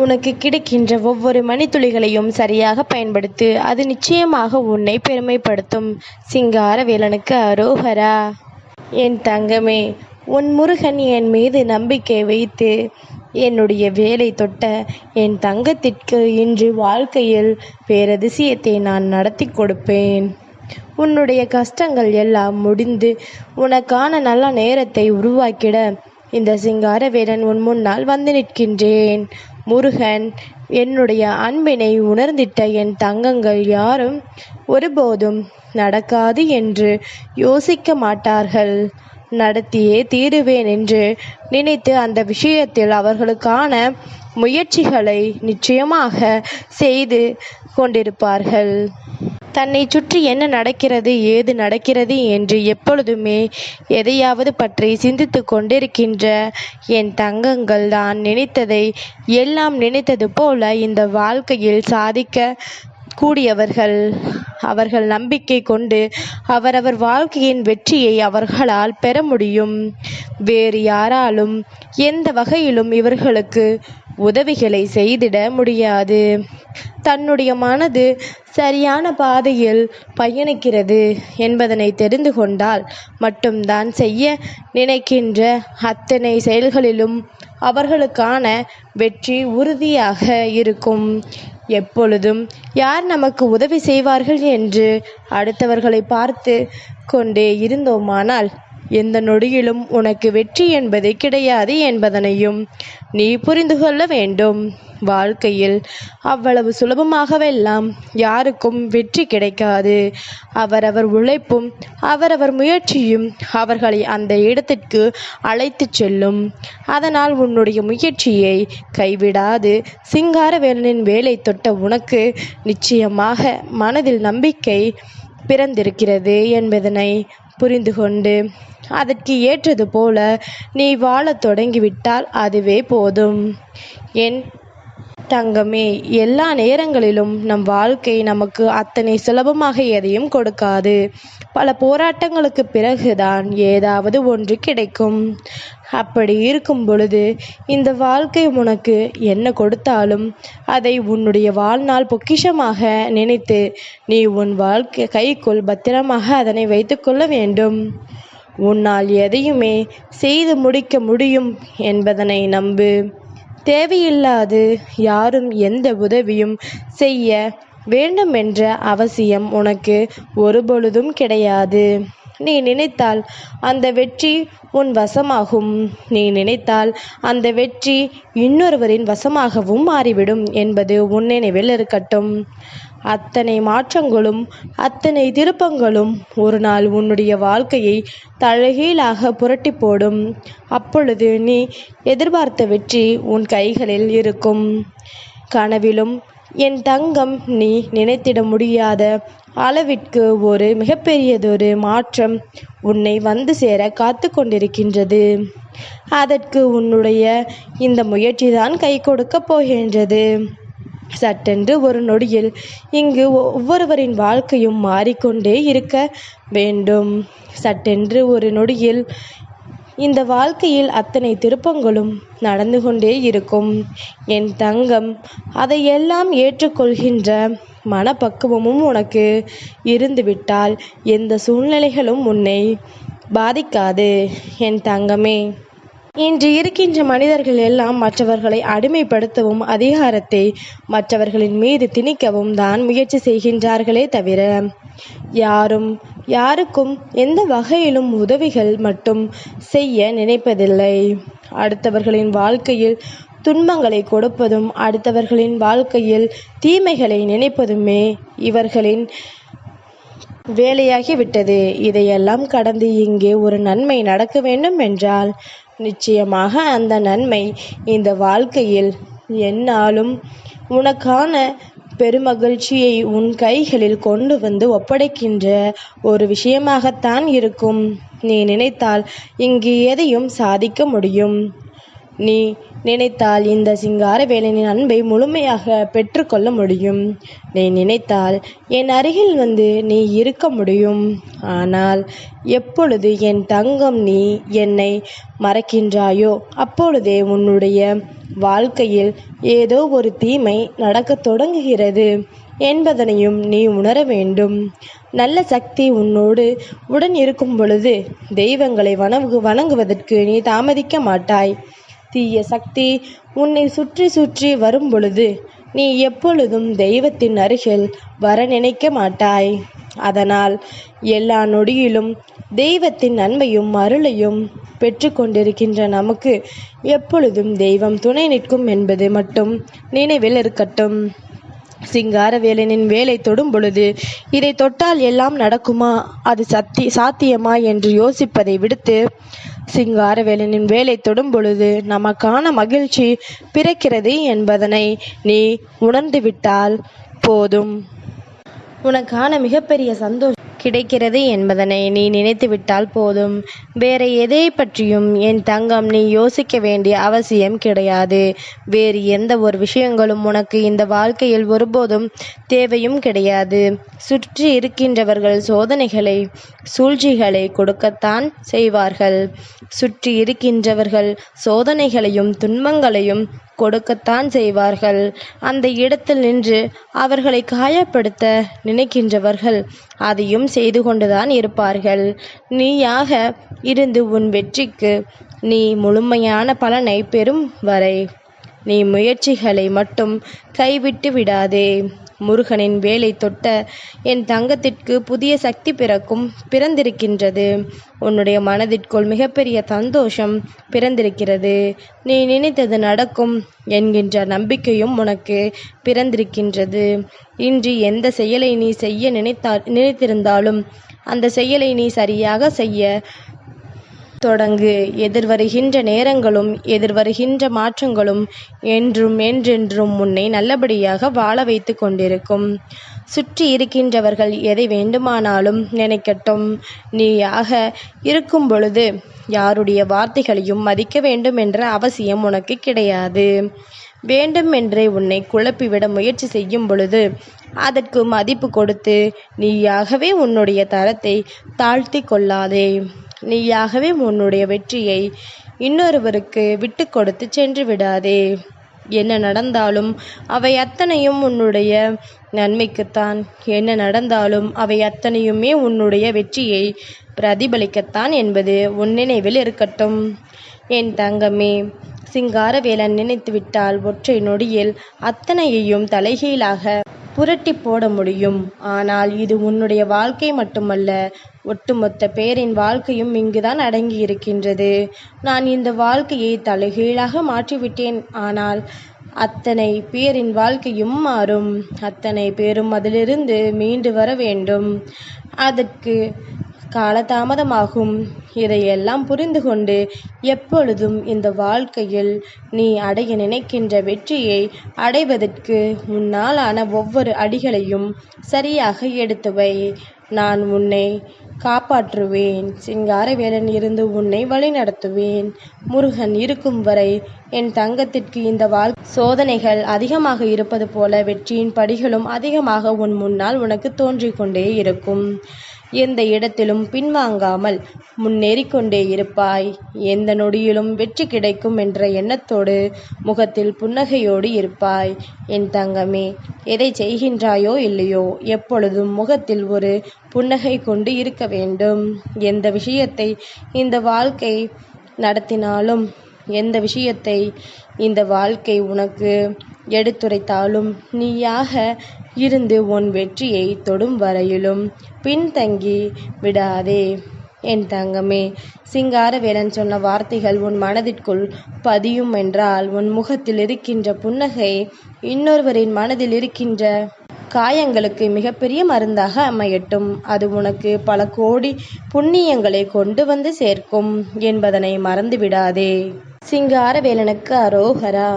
உனக்கு கிடைக்கின்ற ஒவ்வொரு மணித்துளிகளையும் சரியாக பயன்படுத்து. அது நிச்சயமாக உன்னை பெருமைப்படுத்தும். சிங்காரவேலனுக்கு அரோகரா. என் தங்கமே, உன் முருகன் என் மீது நம்பிக்கை வைத்து என்னுடைய வேலை தொட்ட என் தங்கத்திற்கு இன்று வாழ்க்கையில் பேரதிசயத்தை நான் நடத்தி கொடுப்பேன். உன்னுடைய கஷ்டங்கள் எல்லாம் முடிந்து உனக்கான நல்ல நேரத்தை உருவாக்கிட இந்த சிங்காரவேலன் உன் முன்னால் வந்து நிற்கின்றேன். முருகன் என்னுடைய அன்பினை உணர்ந்திட்ட என் தங்கங்கள் யாரும் ஒருபோதும் நடக்காது என்று யோசிக்க மாட்டார்கள். நடத்தியே தீருவேன் என்று நினைத்து அந்த விஷயத்தில் அவர்களுக்கான முயற்சிகளை நிச்சயமாக செய்து கொண்டிருப்பார்கள். தன்னை சுற்றி என்ன நடக்கிறது, ஏது நடக்கிறது என்று எப்பொழுதுமே எதையாவது பற்றி சிந்தித்து கொண்டிருக்கின்ற என் தங்கங்கள் தான் நினைத்ததை எல்லாம் நினைத்தது போல இந்த வாழ்க்கையில் சாதிக்க கூடியவர்கள். அவர்கள் நம்பிக்கை கொண்டு அவரவர் வாழ்க்கையின் வெற்றியை அவர்களால் பெற முடியும். வேறு யாராலும் எந்த வகையிலும் இவர்களுக்கு உதவிகளை செய்திட முடியாது. தன்னுடைய மனது சரியான பாதையில் பயணிக்கிறது என்பதனை தெரிந்து கொண்டால் மட்டும்தான் செய்ய நினைக்கின்ற அத்தனை செயல்களிலும் அவர்களுக்கான வெற்றி உறுதியாக இருக்கும். எப்பொழுதும் யார் நமக்கு உதவி செய்வார்கள் என்று அடுத்தவர்களை பார்த்து கொண்டே இருந்தோமானால் எந்த நொடியிலும் உனக்கு வெற்றி என்பது கிடையாது என்பதனையும் நீ புரிந்து கொள்ள வேண்டும். வாழ்க்கையில் அவ்வளவு சுலபமாகவெல்லாம் யாருக்கும் வெற்றி கிடைக்காது. அவரவர் உழைப்பும் அவரவர் முயற்சியும் அவர்களை அந்த இடத்திற்கு அழைத்து செல்லும். அதனால் உன்னுடைய முயற்சியை கைவிடாது சிங்காரவேலனின் வேலை தொட்ட உனக்கு நிச்சயமாக மனதில் நம்பிக்கை பிறந்திருக்கிறது என்பதனை புரிந்து கொண்டு அதற்கு ஏற்றது போல நீ வாழத் தொடங்கிவிட்டால் அதுவே போதும். என் தங்கமே, எல்லா நேரங்களிலும் நம் வாழ்க்கை நமக்கு அத்தனை சுலபமாக எதையும் கொடுக்காது. பல போராட்டங்களுக்கு பிறகுதான் ஏதாவது ஒன்று கிடைக்கும். அப்படி இருக்கும் பொழுது இந்த வாழ்க்கை உனக்கு என்ன கொடுத்தாலும் அதை உன்னுடைய வாழ்நாள் பொக்கிஷமாக நினைத்து நீ உன் வாழ்க்கை கைக்குள் பத்திரமாக அதனை வைத்துக்கொள்ள வேண்டும். உன்னால் எதையுமே செய்து முடிக்க முடியும் என்பதனை நம்பு. தேவையில்லாது யாரும் எந்த உதவியும் செய்ய வேண்டும் என்ற அவசியம் உனக்கு ஒருபொழுதும் கிடையாது. நீ நினைத்தால் அந்த வெற்றி உன் வசமாகும். நீ நினைத்தால் அந்த வெற்றி இன்னொருவரின் வசமாகவும் மாறிவிடும் என்பது உன் நினைவில் இருக்கட்டும். அத்தனை மாற்றங்களும் அத்தனை திருப்பங்களும் ஒரு நாள் உன்னுடைய வாழ்க்கையை தலைகீழாக புரட்டி போடும். அப்பொழுது நீ எதிர்பார்த்த வெற்றி உன் கைகளில் இருக்கும். கனவிலும் என் தங்கம் நீ நினைத்திட முடியாத அளவிற்கு ஒரு மிகப்பெரியதொரு மாற்றம் உன்னை வந்து சேர காத்து கொண்டிருக்கின்றது. அதற்கு உன்னுடைய இந்த முயற்சிதான் கை கொடுக்க போகின்றது. சட்டென்று ஒரு நொடியில் இங்கு ஒவ்வொருவரின் வாழ்க்கையும் மாறிக்கொண்டே இருக்க வேண்டும். சட்டென்று ஒரு நொடியில் இந்த வாழ்க்கையில் அத்தனை திருப்பங்களும் நடந்து கொண்டே இருக்கும். என் தங்கம், அதையெல்லாம் ஏற்றுக்கொள்கின்ற மனப்பக்குவமும் உனக்கு இருந்துவிட்டால் எந்த சூழ்நிலைகளும் உன்னை பாதிக்காது. என் தங்கமே, இன்று இருக்கின்ற மனிதர்கள் எல்லாம் மற்றவர்களை அடிமைப்படுத்தவும் அதிகாரத்தை மற்றவர்களின் மீது திணிக்கவும் தான் முயற்சி செய்கின்றார்களே தவிர யாருக்கும் எந்த வகையிலும் உதவிகள் மட்டும் செய்ய நினைப்பதில்லை. அடுத்தவர்களின் வாழ்க்கையில் துன்பங்களை கொடுப்பதும் அடுத்தவர்களின் வாழ்க்கையில் தீமைகளை நினைப்பதுமே இவர்களின் வேலையாகிவிட்டது. இதையெல்லாம் கடந்து இங்கே ஒரு நன்மை நடக்க வேண்டும் என்றால் நிச்சயமாக அந்த நன்மை இந்த வாழ்க்கையில் எந்நாளும் உனக்கான பெருமகிழ்ச்சியை உன் கைகளில் கொண்டு வந்து ஒப்படைக்கின்ற ஒரு விஷயமாகத்தான் இருக்கும். நீ நினைத்தால் இங்கு எதையும் சாதிக்க முடியும். நீ நினைத்தால் இந்த சிங்காரவேலனின் அன்பை முழுமையாக பெற்றுக்கொள்ள முடியும். நீ நினைத்தால் என் அருகில் வந்து நீ இருக்க முடியும். ஆனால் எப்பொழுது என் தங்கம் நீ என்னை மறக்கின்றாயோ அப்பொழுதே உன்னுடைய வாழ்க்கையில் ஏதோ ஒரு தீமை நடக்கத் தொடங்குகிறது என்பதனையும் நீ உணர வேண்டும். நல்ல சக்தி உன்னோடு உடன் இருக்கும் பொழுது தெய்வங்களை வணங்குவதற்கு நீ தாமதிக்க மாட்டாய். தீய சக்தி உன்னை சுற்றி சுற்றி வரும் பொழுது நீ எப்பொழுதும் தெய்வத்தின் அருகில் வர நினைக்க மாட்டாய். அதனால் எல்லா நொடியிலும் தெய்வத்தின் அன்பையும் அருளையும் பெற்று கொண்டிருக்கின்ற நமக்கு எப்பொழுதும் தெய்வம் துணை நிற்கும் என்பது மட்டும் நினைவில் இருக்கட்டும். சிங்காரவேலனின் வேலை தொடும் பொழுது இதை தொட்டால் எல்லாம் நடக்குமா, அது சாத்தியமா என்று யோசிப்பதை விடுத்து சிங்காரவேலனின் வேலை தொடும் பொழுது நமக்கான மகிழ்ச்சி பிறக்கிறது என்பதனை நீ உணர்ந்துவிட்டால் போதும். உனக்கான மிகப்பெரிய சந்தோஷம் கிடைக்கிறது என்பதனை நீ நினைத்துவிட்டால் போதும். வேற எதை பற்றியும் என் தங்கம் நீ யோசிக்க வேண்டிய அவசியம் கிடையாது. வேறு எந்த ஒரு விஷயங்களும் உனக்கு இந்த வாழ்க்கையில் ஒருபோதும் தேவையும் கிடையாது. சுற்றி இருக்கின்றவர்கள் சோதனைகளை சூழ்ச்சிகளை கொடுக்கத்தான் செய்வார்கள். சுற்றி இருக்கின்றவர்கள் சோதனைகளையும் துன்பங்களையும் கொடுக்கத்தான் செய்வார்கள். அந்த இடத்தில் நின்று அவர்களை காயப்படுத்த நினைக்கின்றவர்கள் அதையும் செய்து கொண்டுதான் இருப்பார்கள். நீயாக இருந்து உன் வெற்றிக்கு நீ முழுமையான பலனை பெறும் வரை நீ முயற்சிகளை மட்டும் கைவிட்டு விடாதே. முருகனின் வேலை தொட்ட என் தங்கத்திற்கு புதிய சக்தி பிறந்திருக்கின்றது. உன்னுடைய மனதிற்குள் மிகப்பெரிய சந்தோஷம் பிறந்திருக்கிறது. நீ நினைத்தது நடக்கும் என்கின்ற நம்பிக்கையும் உனக்கு பிறந்திருக்கின்றது. இன்று எந்த செயலை நீ செய்ய நினைத்திருந்தாலும் அந்த செயலை நீ சரியாக செய்ய தொடங்கு. எதிர்வருகின்ற நேரங்களும் எதிர்வருகின்ற மாற்றங்களும் என்றென்றும் உன்னை நல்லபடியாக வாழ வைத்து கொண்டிருக்கும். சுற்றி இருக்கின்றவர்கள் எதை வேண்டுமானாலும் நினைக்கட்டும். நீயாக இருக்கும் பொழுது யாருடைய வார்த்தைகளையும் மதிக்க வேண்டும் என்ற அவசியம் உனக்கு கிடையாது. வேண்டும் என்றே உன்னை குழப்பிவிட முயற்சி செய்யும் பொழுது அதற்கு மதிப்பு கொடுத்து நீயாகவே உன்னுடைய தரத்தை தாழ்த்தி கொள்ளாதே. நீயாகவே உன்னுடைய வெற்றியை இன்னொருவருக்கு விட்டு கொடுத்து சென்று விடாதே. என்ன நடந்தாலும் அவை அத்தனையும் உன்னுடைய நன்மைக்குத்தான். என்ன நடந்தாலும் அவை அத்தனையுமே உன்னுடைய வெற்றியை பிரதிபலிக்கத்தான் என்பது உன் நினைவில் இருக்கட்டும். என் தங்கமே, சிங்காரவேலன் நினைத்துவிட்டால் ஒற்றை நொடியில் அத்தனையையும் தலைகீழாக புரட்டி போட முடியும். ஆனால் இது உன்னுடைய வாழ்க்கை மட்டுமல்ல, ஒட்டுமொத்த பேரின் வாழ்க்கையும் இங்குதான் அடங்கி இருக்கின்றது. நான் இந்த வாழ்க்கையை தலைகீழாக மாற்றிவிட்டேன். ஆனால் அத்தனை பேரின் வாழ்க்கையும் மாறும். அத்தனை பேரும் அதிலிருந்து மீண்டு வர வேண்டும். அதற்கு காலதாமதமாகும். இதையெல்லாம் புரிந்து கொண்டு எப்பொழுதும் இந்த வாழ்க்கையில் நீ அடைய நினைக்கின்ற வெற்றியை அடைவதற்கு உன்னாலான ஒவ்வொரு அடிகளையும் சரியாக எடுத்து வை. நான் உன்னை காப்பாற்றுவேன். சிங்காரவேலன் இருந்து உன்னை வழிநடத்துவேன். முருகன் இருக்கும் வரை என் தங்கத்திற்கு இந்த சோதனைகள் அதிகமாக இருப்பது போல வெற்றியின் படிகளும் அதிகமாக உன் முன்னால் உனக்கு தோன்றிக் கொண்டே இருக்கும். எந்த இடத்திலும் பின்வாங்காமல் முன்னேறிக்கொண்டே இருப்பாய். எந்த நொடியிலும் வெற்றி கிடைக்கும் என்ற எண்ணத்தோடு முகத்தில் புன்னகையோடு இருப்பாய். என் தங்கமே, எதை செய்கின்றாயோ இல்லையோ எப்பொழுதும் முகத்தில் ஒரு புன்னகை கொண்டு இருக்க வேண்டும். எந்த விஷயத்தை இந்த வாழ்க்கை நடத்தினாலும், எந்த விஷயத்தை இந்த வாழ்க்கை உனக்கு எடுத்துரைத்தாலும் நீயாக இருந்து உன் வெற்றியை தொடும் வரையிலும் பின்தங்கி விடாதே. என் தங்கமே, சிங்காரவேலன் சொன்ன வார்த்தைகள் உன் மனதிற்குள் பதியும் என்றால் உன் முகத்தில் இருக்கின்ற புன்னகை இன்னொருவரின் மனதில் இருக்கின்ற காயங்களுக்கு மிகப்பெரிய மருந்தாக அமையட்டும். அது உனக்கு பல கோடி புண்ணியங்களை கொண்டு வந்து சேர்க்கும் என்பதனை மறந்துவிடாதே. சிங்காரவேலனுக்கு அரோகரா.